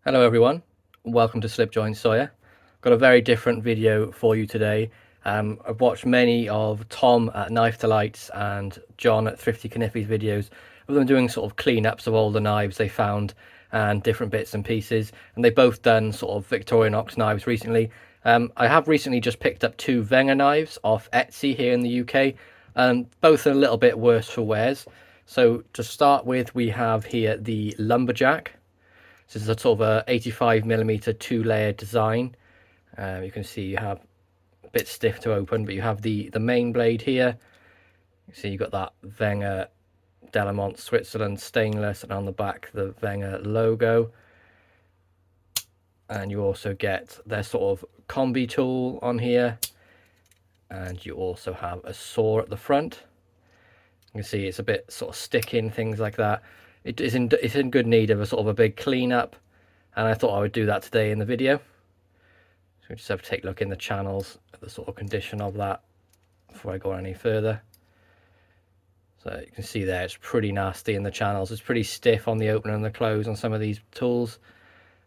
Hello everyone, welcome to SlipjointSawyer. Got a very different video for you today. I've watched many of Tom at Knife Delights and John at Thrifty Kniffy's videos of them doing sort of cleanups of all the knives they found and different bits and pieces, and they've both done sort of Victorinox knives recently. I have recently just picked up two Wenger knives off Etsy here in the UK, and both are a little bit worse for wears. So to start with, we have here the Lumberjack. This is a sort of a 85mm two-layer design. You can see you have a bit stiff to open, but you have the main blade here. You see you've got that Wenger Delamont Switzerland stainless, and on the back the Wenger logo. And you also get their sort of combi tool on here, and you also have a saw at the front. You can see it's a bit sort of sticking, things like that. It's in good need of a sort of a big cleanup, and I thought I would do that today in the video. So we just have to take a look in the channels at the sort of condition of that before I go any further. So you can see there it's pretty nasty in the channels. It's pretty stiff on the opener and the close on some of these tools.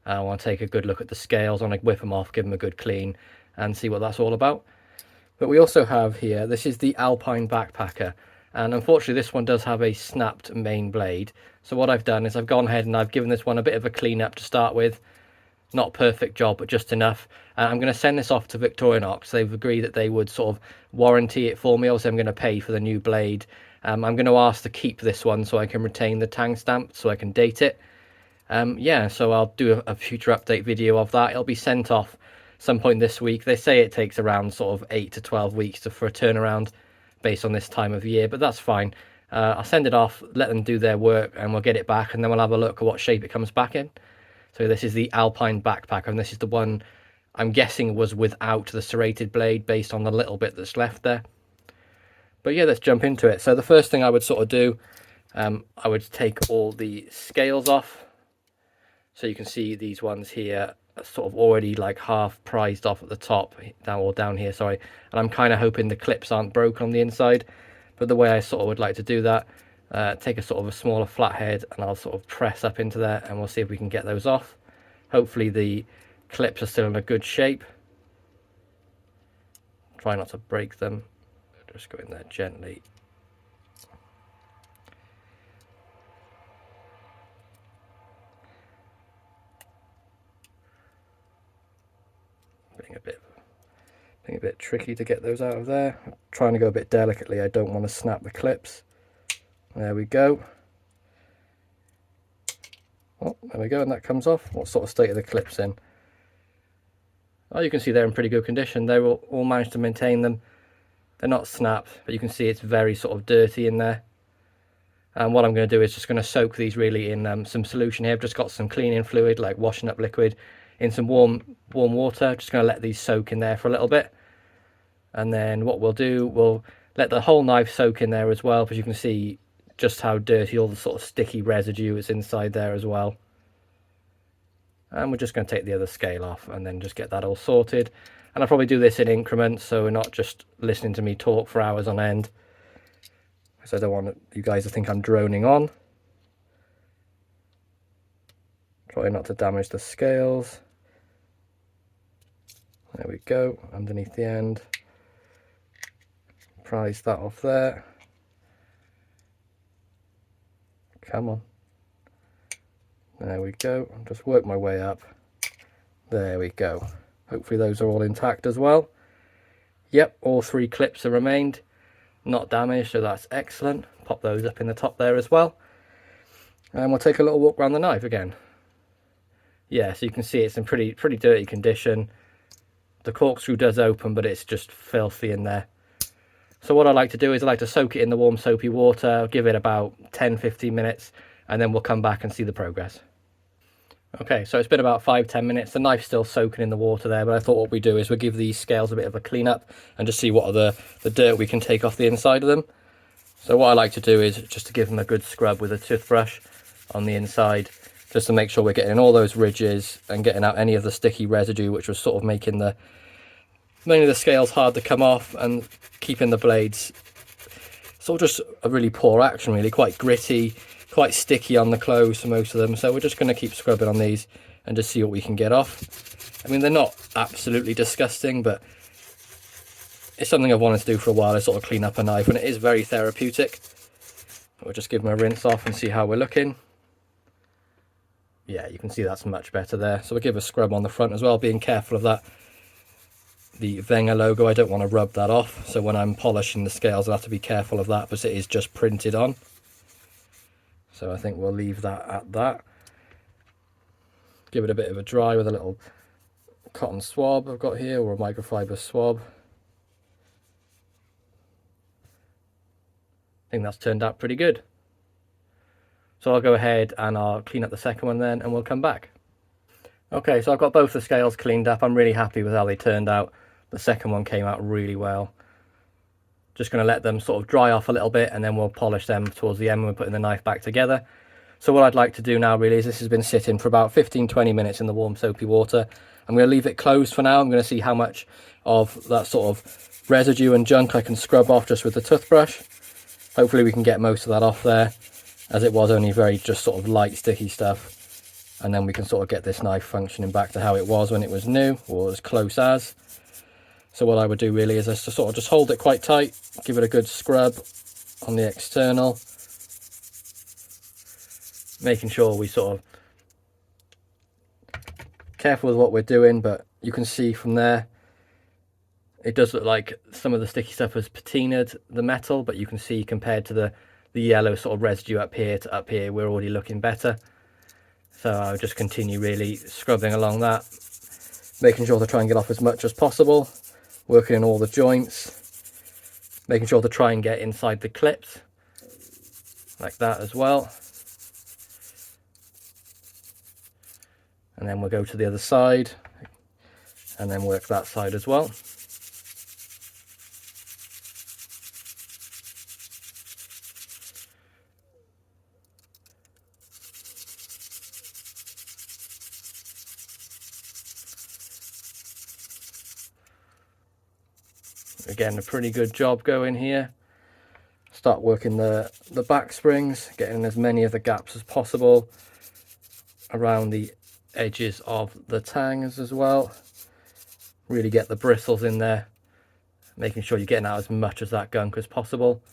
I want to take a good look at the scales. I want to whip them off, give them a good clean, and see what that's all about. But we also have here, this is the Alpine Backpacker. And unfortunately this one does have a snapped main blade. So what I've done is I've gone ahead and I've given this one a bit of a clean up to start with. Not a perfect job, but just enough. And I'm going to send this off to Victorinox. They've agreed that they would sort of warranty it for me. Also, I'm going to pay for the new blade. I'm going to ask to keep this one so I can retain the tang stamp so I can date it. Yeah, so I'll do a future update video of that. It'll be sent off some point this week. They say it takes around sort of 8 to 12 weeks for a turnaround based on this time of year, but that's fine. I'll send it off, let them do their work, and we'll get it back, and then we'll have a look at what shape it comes back in. So this is the Alpine Backpacker, and this is the one I'm guessing was without the serrated blade based on the little bit that's left there. But yeah, let's jump into it. So the first thing I would sort of do, I would take all the scales off. So you can see these ones here are sort of already like half prized off at the top, down here, sorry. And I'm kind of hoping the clips aren't broken on the inside. But the way I sort of would like to do that, take a sort of a smaller flathead and I'll sort of press up into there, and we'll see if we can get those off. Hopefully the clips are still in a good shape. Try not to break them. Just go in there gently. Being a bit tricky to get those out of there. I'm trying to go a bit delicately. I don't want to snap the clips. There we go. Oh, there we go, and that comes off. What sort of state are the clips in? Oh, you can see they're in pretty good condition. They will all managed to maintain them. They're not snapped, but you can see it's very sort of dirty in there. And what I'm going to do is just going to soak these really in some solution here. I've just got some cleaning fluid, like washing up liquid, in some warm water. Just going to let these soak in there for a little bit. And then what we'll do, we'll let the whole knife soak in there as well, because you can see just how dirty all the sort of sticky residue is inside there as well. And we're just going to take the other scale off and then just get that all sorted. And I'll probably do this in increments, so we're not just listening to me talk for hours on end, because I don't want you guys to think I'm droning on. Try not to damage the scales. There we go, underneath the end. Prise that off there. Come on. There we go. I'll just work my way up. There we go. Hopefully those are all intact as well. Yep, all three clips have remained. Not damaged, so that's excellent. Pop those up in the top there as well. And we'll take a little walk around the knife again. Yeah, so you can see it's in pretty dirty condition. The corkscrew does open, but it's just filthy in there. So what I like to do is I like to soak it in the warm soapy water, give it about 10-15 minutes, and then we'll come back and see the progress. Okay, so it's been about 5-10 minutes. The knife's still soaking in the water there, but I thought what we do is we'll give these scales a bit of a clean up and just see what are the dirt we can take off the inside of them. So what I like to do is just to give them a good scrub with a toothbrush on the inside, just to make sure we're getting all those ridges and getting out any of the sticky residue which was sort of making mainly the scales hard to come off and keeping the blades sort of just a really poor action, really quite gritty. quite sticky on the clothes for most of them, so we're just going to keep scrubbing on these and just see what we can get off. I mean, they're not absolutely disgusting, but it's something I've wanted to do for a while, to sort of clean up a knife, and it is very therapeutic. We'll just give them a rinse off and see how we're looking. Yeah, you can see that's much better there. So we'll give a scrub on the front as well, being careful of that. The Wenger logo, I don't want to rub that off, so when I'm polishing the scales I'll have to be careful of that, because it is just printed on. So I think we'll leave that at that. Give it a bit of a dry with a little cotton swab I've got here, or a microfiber swab. I think that's turned out pretty good. So I'll go ahead and I'll clean up the second one then, and we'll come back. Okay, so I've got both the scales cleaned up. I'm really happy with how they turned out. The second one came out really well. Just going to let them sort of dry off a little bit, and then we'll polish them towards the end when we're putting the knife back together. So what I'd like to do now really is, this has been sitting for about 15-20 minutes in the warm soapy water. I'm going to leave it closed for now. I'm going to see how much of that sort of residue and junk I can scrub off just with the toothbrush. Hopefully we can get most of that off there, as it was only very just sort of light sticky stuff. And then we can sort of get this knife functioning back to how it was when it was new, or as close as. So what I would do really is just to sort of just hold it quite tight, give it a good scrub on the external, making sure we sort of careful with what we're doing. But you can see from there, it does look like some of the sticky stuff has patinaed the metal, but you can see compared to the yellow sort of residue up here to up here, we're already looking better. So I'll just continue really scrubbing along that, making sure to try and get off as much as possible, working in all the joints, making sure to try and get inside the clips, like that as well. And then we'll go to the other side, and then work that side as well. Again, a pretty good job going here. Start working the back springs, getting as many of the gaps as possible around the edges of the tangs as well. Really get the bristles in there, making sure you're getting out as much of that gunk as possible.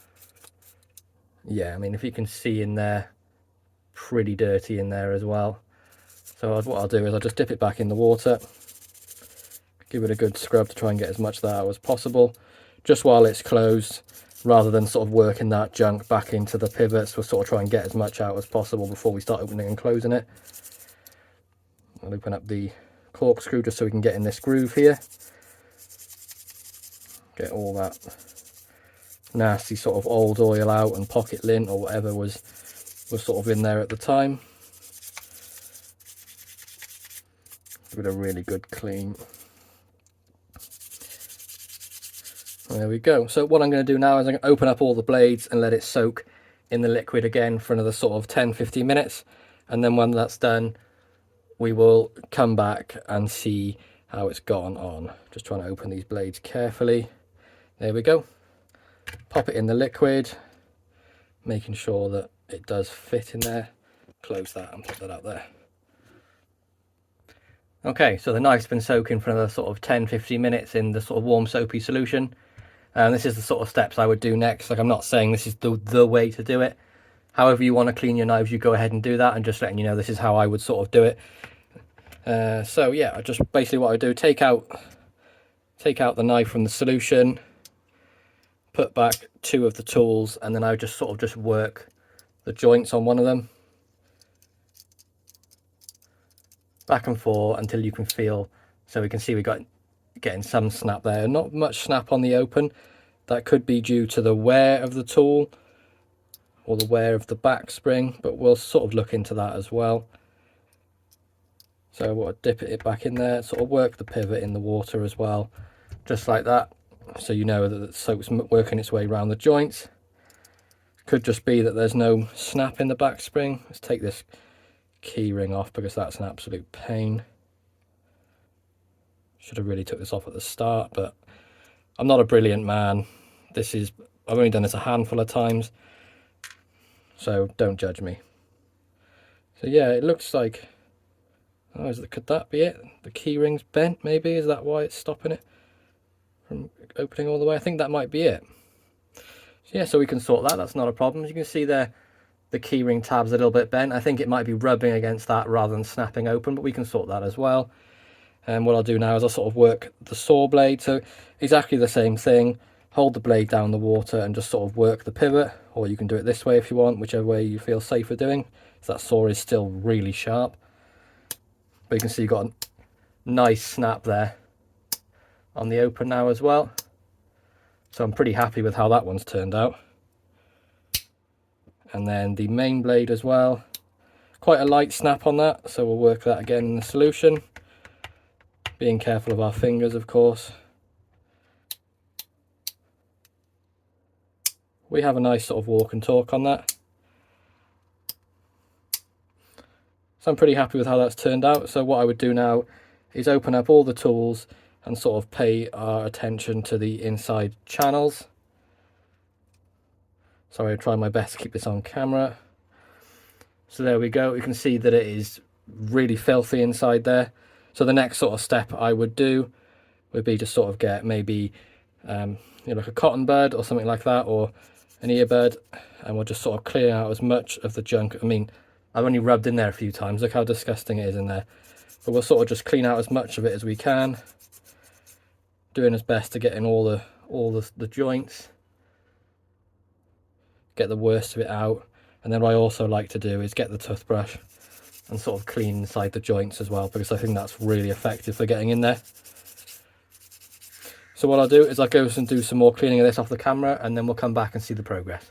Yeah, I mean, if you can see in there, pretty dirty in there as well. So what I'll do is I'll just dip it back in the water, give it a good scrub to try and get as much of that out as possible, just while it's closed, rather than sort of working that junk back into the pivots. We'll sort of try and get as much out as possible before we start opening and closing it. I'll open up the corkscrew just so we can get in this groove here. Get all that nasty sort of old oil out and pocket lint or whatever was sort of in there at the time. Give it a really good clean. There we go. So what I'm going to do now is I'm going to open up all the blades and let it soak in the liquid again for another sort of 10-15 minutes. And then when that's done, we will come back and see how it's gone on. Just trying to open these blades carefully. There we go. Pop it in the liquid, making sure that it does fit in there. Close that and put that out there. Okay, so the knife's been soaking for another sort of 10-15 minutes in the sort of warm soapy solution. And this is the sort of steps I would do next. Like, I'm not saying this is the way to do it. However you want to clean your knives, you go ahead and do that. And just letting you know, this is how I would sort of do it. So yeah, just basically what I do, take out the knife from the solution, put back 2 of the tools, and then I just sort of just work the joints on one of them, back and forth until you can feel. So we can see we got getting some snap there, not much snap on the open. That could be due to the wear of the tool or the wear of the back spring, but we'll sort of look into that as well. So we'll dip it back in there, sort of work the pivot in the water as well, just like that, so you know that the soap's working its way around the joints. Could just be that there's no snap in the back spring. Let's take this key ring off because that's an absolute pain. Should have really took this off at the start, but I'm not a brilliant man. I've only done this a handful of times. so don't judge me. So yeah, it looks like, oh, could that be it? The key ring's bent, maybe? Is that why it's stopping it from opening all the way? I think that might be it. So yeah, so we can sort that, that's not a problem. As you can see there, the keyring tab's a little bit bent. I think it might be rubbing against that rather than snapping open, but we can sort that as well. And what I'll do now is I'll sort of work the saw blade. So exactly the same thing. Hold the blade down the water and just sort of work the pivot, or you can do it this way if you want, whichever way you feel safer doing. So that saw is still really sharp. But you can see you've got a nice snap there on the open now as well. So I'm pretty happy with how that one's turned out. And then the main blade as well, quite a light snap on that, so we'll work that again in the solution, being careful of our fingers, of course. We have a nice sort of walk and talk on that, so I'm pretty happy with how that's turned out. So what I would do now is open up all the tools and sort of pay our attention to the inside channels. So I try my best to keep this on camera. So there we go, you can see that it is really filthy inside there. So the next sort of step I would do would be to sort of get maybe like a cotton bud or something like that, or an earbud, and we'll just sort of clear out as much of the junk. I mean, I've only rubbed in there a few times, look how disgusting it is in there. But we'll sort of just clean out as much of it as we can, doing as best to get in all the joints, get the worst of it out. And then what I also like to do is get the toothbrush and sort of clean inside the joints as well, because I think that's really effective for getting in there. So what I'll do is I'll go and do some more cleaning of this off the camera, and then we'll come back and see the progress.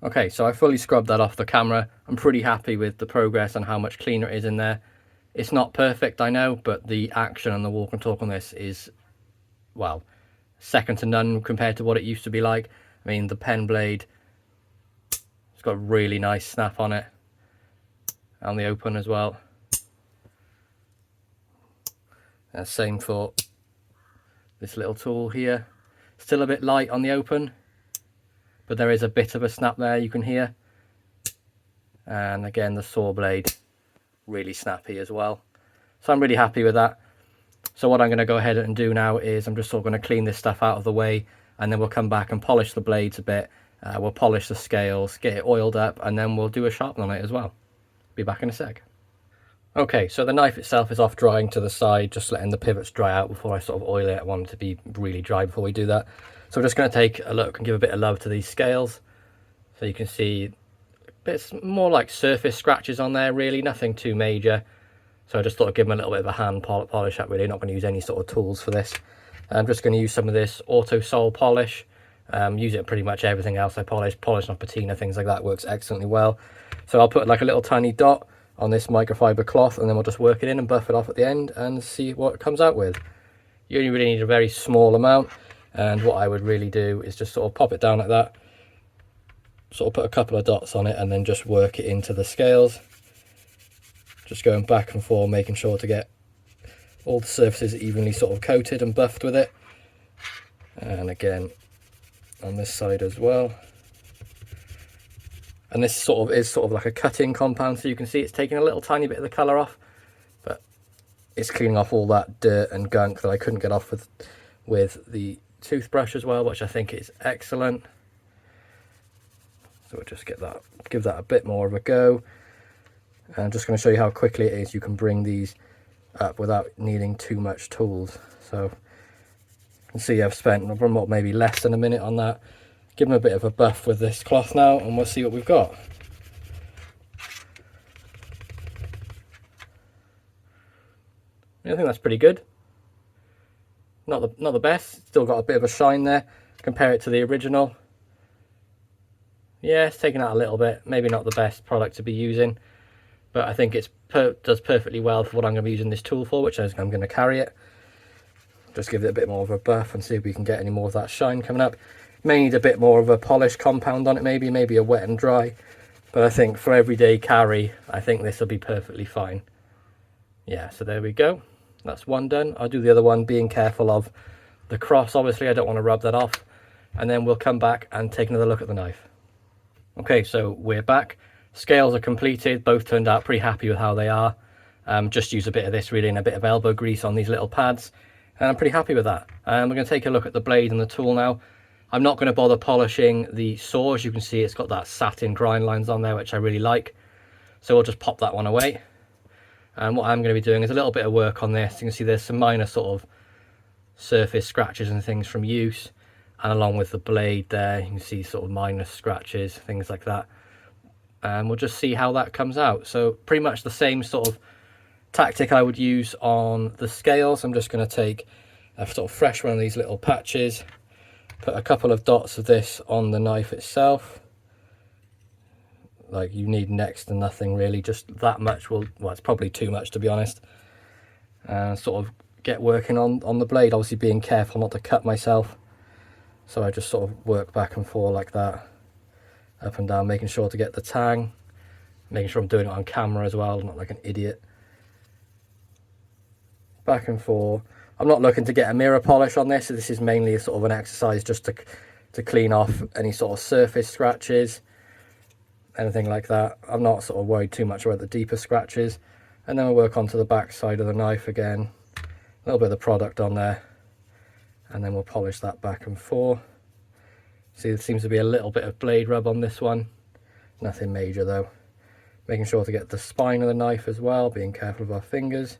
Okay, so I fully scrubbed that off the camera. I'm pretty happy with the progress and how much cleaner it is in there. It's not perfect, I know, but the action and the walk and talk on this is, well, second to none compared to what it used to be like. I mean, the pen blade, it's got a really nice snap on it, and the open as well. And same for this little tool here. Still a bit light on the open, but there is a bit of a snap there you can hear. And again, the saw blade, really snappy as well. So I'm really happy with that. So what I'm going to go ahead and do now is I'm just sort of going to clean this stuff out of the way, and then we'll come back and polish the blades a bit. We'll polish the scales, get it oiled up, and then we'll do a sharpen on it as well. Be back in a sec. Okay, so the knife itself is off drying to the side, just letting the pivots dry out before I sort of oil it. I want it to be really dry before we do that. So we're just going to take a look and give a bit of love to these scales. So you can see bits more like surface scratches on there, really, nothing too major. So I just thought I'd give them a little bit of a hand polish up, really. Not going to use any sort of tools for this. I'm just going to use some of this auto sole polish. Use it in pretty much everything else I polish off patina, things like that, works excellently well. So I'll put like a little tiny dot on this microfiber cloth, and then we'll just work it in and buff it off at the end and see what it comes out with. You only really need a very small amount, and what I would really do is just sort of pop it down like that, sort of put a couple of dots on it, and then just work it into the scales, just going back and forth, making sure to get all the surfaces evenly sort of coated and buffed with it. And again on this side as well. And this sort of is like a cutting compound, so you can see it's taking a little tiny bit of the colour off, but it's cleaning off all that dirt and gunk that I couldn't get off with the toothbrush as well, which I think is excellent. So we'll just give that a bit more of a go. And I'm just going to show you how quickly it is you can bring these up without needing too much tools. So you can see I've spent maybe less than a minute on that. Give them a bit of a buff with this cloth now, and we'll see what we've got. I think that's pretty good. Not the best. Still got a bit of a shine there. Compare it to the original. Yeah, it's taken out a little bit. Maybe not the best product to be using, but I think it does perfectly well for what I'm going to be using this tool for, which is I'm going to carry it. Just give it a bit more of a buff and see if we can get any more of that shine coming up. May need a bit more of a polish compound on it, maybe a wet and dry, but I think for everyday carry, I think this will be perfectly fine. Yeah, so there we go. That's one done. I'll do the other one, being careful of the cross. Obviously, I don't want to rub that off. And then we'll come back and take another look at the knife. Okay, so we're back. Scales are completed, both turned out pretty happy with how they are. Just use a bit of this really and a bit of elbow grease on these little pads, and I'm pretty happy with that. We're going to take a look at the blade and the tool now. I'm not going to bother polishing the saw. As you can see, it's got that satin grind lines on there, which I really like. So we'll just pop that one away. And what I'm going to be doing is a little bit of work on this. You can see there's some minor sort of surface scratches and things from use. And along with the blade there, you can see sort of minor scratches, things like that. And we'll just see how that comes out. So pretty much the same sort of tactic I would use on the scales. I'm just going to take a sort of fresh one of these little patches, put a couple of dots of this on the knife itself. Like, you need next to nothing really, just that much will, well, it's probably too much to be honest. And sort of get working on the blade, obviously being careful not to cut myself. So I just sort of work back and forth like that, up and down, making sure to get the tang, making sure I'm doing it on camera as well, not like an idiot. Back and forth. I'm not looking to get a mirror polish on this. This is mainly a sort of an exercise just to clean off any sort of surface scratches, anything like that. I'm not sort of worried too much about the deeper scratches. And then we'll work onto the back side of the knife again, a little bit of the product on there, and then we'll polish that back and forth. See, there seems to be a little bit of blade rub on this one, nothing major though. Making sure to get the spine of the knife as well, being careful of our fingers.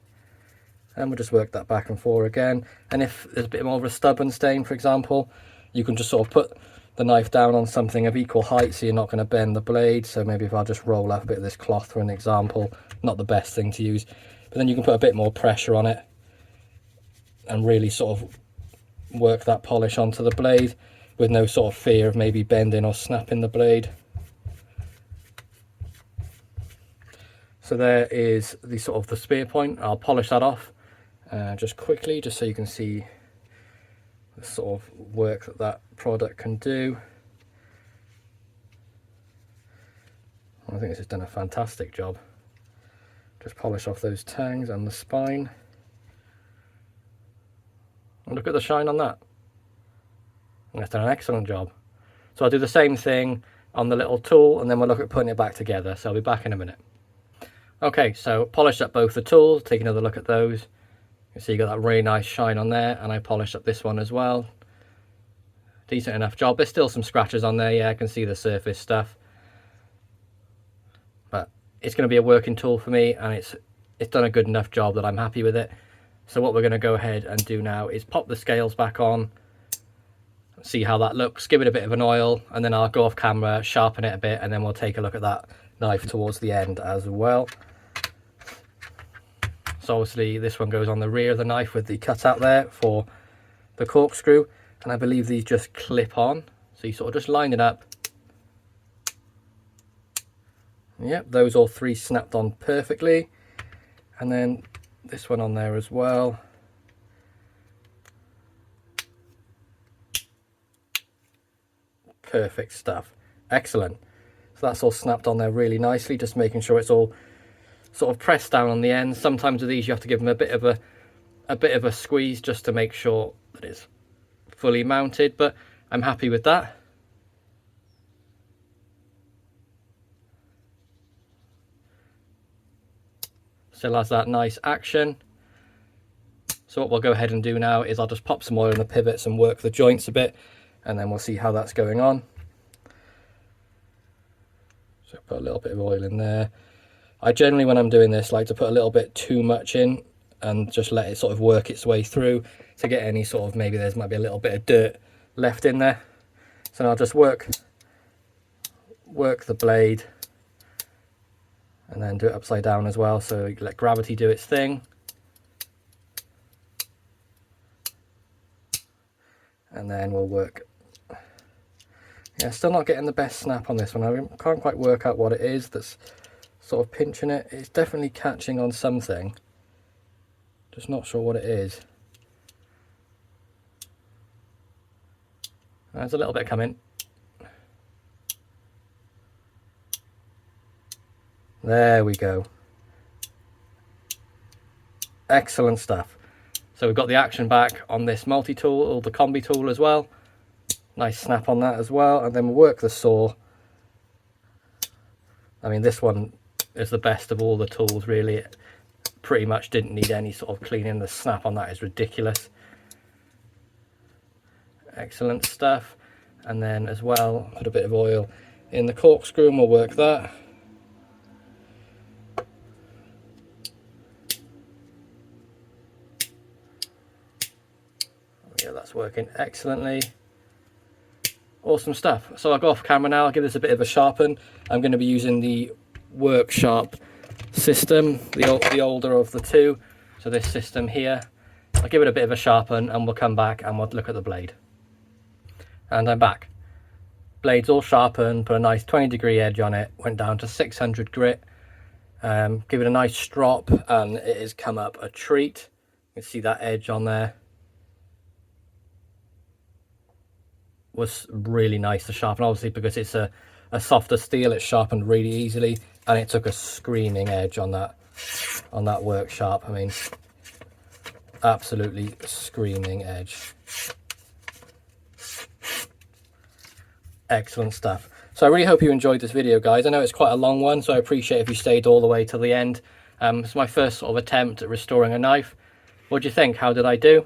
And we'll just work that back and forth again. And if there's a bit more of a stubborn stain, for example, you can just sort of put the knife down on something of equal height so you're not going to bend the blade. So maybe if I just roll up a bit of this cloth for an example, not the best thing to use, but then you can put a bit more pressure on it and really sort of work that polish onto the blade with no sort of fear of maybe bending or snapping the blade. So there is the sort of the spear point. I'll polish that off just quickly, just so you can see the sort of work that that product can do. I think this has done a fantastic job. Just polish off those tangs and the spine. And look at the shine on that. And it's done an excellent job. So I'll do the same thing on the little tool, and then we'll look at putting it back together. So I'll be back in a minute. Okay, so polished up both the tools, take another look at those. You see you got that really nice shine on there, and I polished up this one as well. Decent enough job. There's still some scratches on there, yeah, I can see the surface stuff. But it's going to be a working tool for me, and it's done a good enough job that I'm happy with it. So what we're going to go ahead and do now is pop the scales back on, see how that looks, give it a bit of an oil, and then I'll go off camera, sharpen it a bit, and then we'll take a look at that knife towards the end as well. So obviously this one goes on the rear of the knife with the cutout there for the corkscrew, and I believe these just clip on, so you sort of just line it up. Yep, those all three snapped on perfectly, and then this one on there as well. Perfect stuff, excellent. So that's all snapped on there really nicely, just making sure it's all sort of pressed down on the end. Sometimes with these you have to give them a bit of a squeeze just to make sure that it's fully mounted, but I'm happy with that. Still has that nice action. So what we'll go ahead and do now is I'll just pop some oil in the pivots and work the joints a bit, and then we'll see how that's going on. So put a little bit of oil in there. I generally, when I'm doing this, like to put a little bit too much in and just let it sort of work its way through to get any sort of, maybe there might be a little bit of dirt left in there. So I'll just work the blade and then do it upside down as well, so you let gravity do its thing. And then we'll work. Yeah, still not getting the best snap on this one. I can't quite work out what it is that's sort of pinching it. It's definitely catching on something, just not sure what it is. There's a little bit coming. There we go. Excellent stuff. So we've got the action back on this multi-tool, or the combi tool as well. Nice snap on that as well, and then we'll work the saw I mean, this one is the best of all the tools, really. It pretty much didn't need any sort of cleaning. The snap on that is ridiculous. Excellent stuff. And then as well, put a bit of oil in the corkscrew and we'll work that. Yeah, that's working excellently. Awesome stuff. So I'll go off camera now. I'll give this a bit of a sharpen. I'm going to be using the work sharp system, the older of the two. So this system here. I'll give it a bit of a sharpen and we'll come back and we'll look at the blade. And I'm back. Blade's all sharpened, put a nice 20-degree edge on it, went down to 600 grit. Give it a nice strop and it has come up a treat. You can see that edge on there. Was really nice to sharpen, obviously because it's a softer steel. It's sharpened really easily, and it took a screaming edge on that work sharp. I mean, absolutely screaming edge. Excellent stuff. So I really hope you enjoyed this video, guys. I know it's quite a long one, so I appreciate if you stayed all the way till the end. It's my first sort of attempt at restoring a knife. What do you think? How did I do?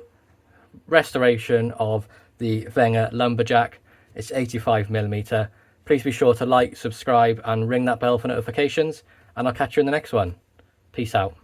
Restoration of the Wenger Lumberjack. It's 85mm. Please be sure to like, subscribe and ring that bell for notifications, and I'll catch you in the next one. Peace out.